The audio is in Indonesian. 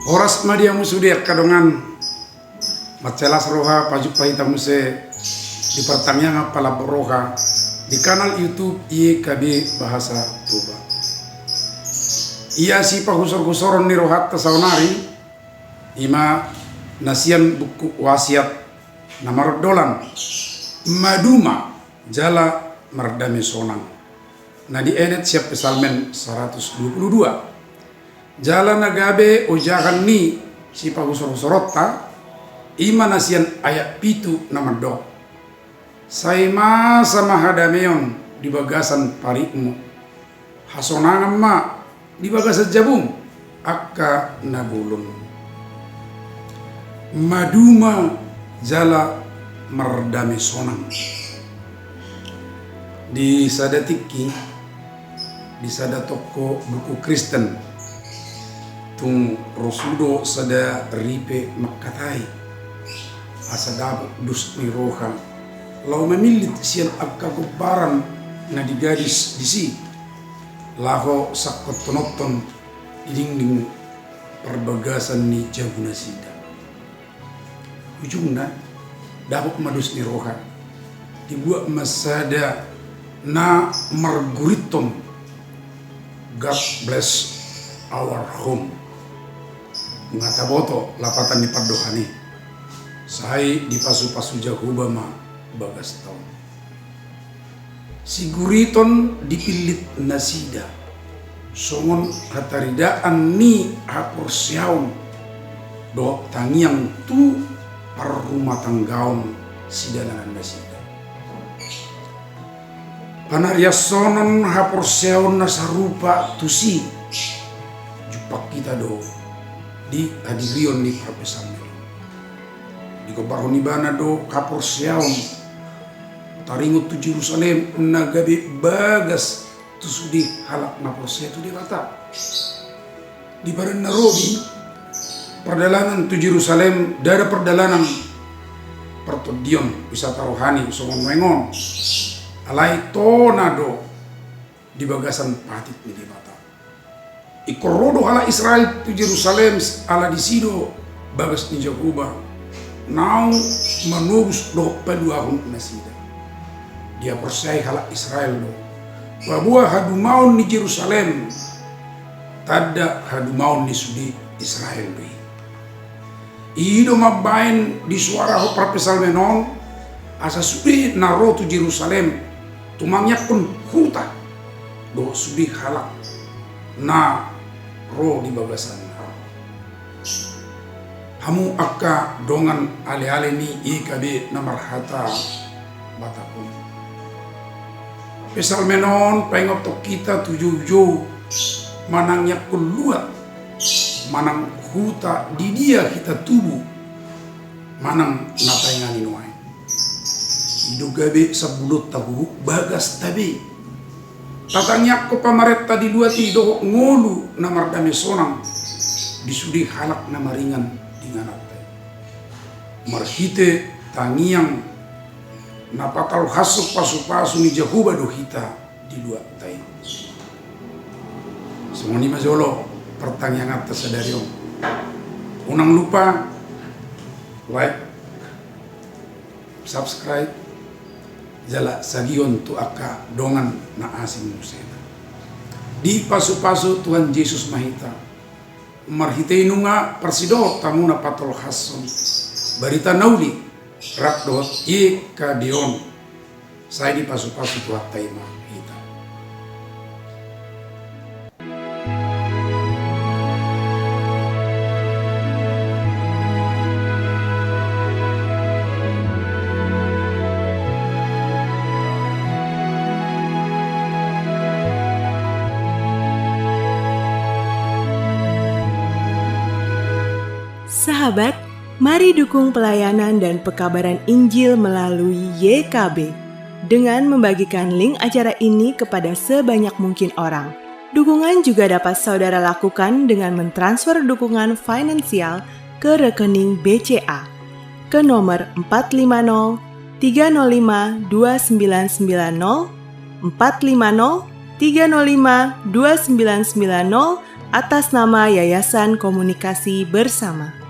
Horas madia musudia kadongan macelas roha pajuk pahita muse di pertanyaan pala roha di kanal YouTube YKB Bahasa Toba. Ia si pahusor-husoron ni rohat tasaunari ima nasian buku wasiat namar dolan maduma jala mardame sonang. Nah di enet siap pesalmen 122. Jala nagabe ojakan ni si pagusor-sorota ima nasian ayat pitu namado. Saima sama hadameon di bagasan parikmu. Hasonangan ma di bagasan jabung akka nabulun. Maduma jala mardame sonang. Di sadatiki di sada toko buku Kristen tung rosudo sada ripe makatai asada dus ni roha lau memilit sian akka kubaran na di gadis disi laho sakot tonoton dinding perbagasan ni jabuna sida ujungna dapat madus ni roha dibuat masada na marguriton. God bless our home. Ngata boto lapatan ni padohani. Sahay di pasu-pasu jahuba ma bagas taon. Siguriton dipilit nasida. Songon hataridaan ni haporsiaon. Do tangiang tu par rumah tanggaon sidanan nasida. Panaryasonon haporsiaon nasarupa tusi. Jupak kita do di hadirion ni Profesor di kobaroni bana do kapor siaon taringut tu Jerusalem nagabe bagas tu sudi halak napor sia tu di bata di baran Narobi perdalanan tu Jerusalem dada perdalanan pertodion wisata rohani songon mengon alai tonado di bagasan patit ni di bata ikorodo ala Israel tu Jerusalem ala disido bagas ni Jakuba nau manubus do paduahun nasida dia percaya hala Israel do bahwa hadumaun ni Jerusalem tada hadumaun ni sudi Israel do ido mabain di suara ho perpesal menon asa sudi naro tu Jerusalem tumangyak pun huta do sudi halak na roh di bagasan hamu akka dongan ale-ale ni YKB namarhata batapun pesal menon pengok to kita tujuh manangnya keluar manang huta di dia kita tubuh manang nataingan inuai idugabe sabulut tabu bagas tabi tatangnya ko pamaret tadi dua tido ngolu namardame sonang disudi halak namaringan dengan atai marhite tangiang napatal hasuk pasu-pasu ni Jahuba do hita di dua tai semua ni mazolo pertanyaan atas sadariong unang lupa like subscribe jala sagion tu akka dongan na asing musena di pasu-pasu Tuhan Yesus mahita marhite inunga persido tamuna patol hason barita nauli rakdot YKB saya di pasu-pasu Tuhan taima hita Sahabat, mari dukung pelayanan dan pekabaran Injil melalui YKB dengan membagikan link acara ini kepada sebanyak mungkin orang. Dukungan juga dapat saudara lakukan dengan mentransfer dukungan finansial ke rekening BCA ke nomor 450 305 2990 450 305 2990 atas nama Yayasan Komunikasi Bersama.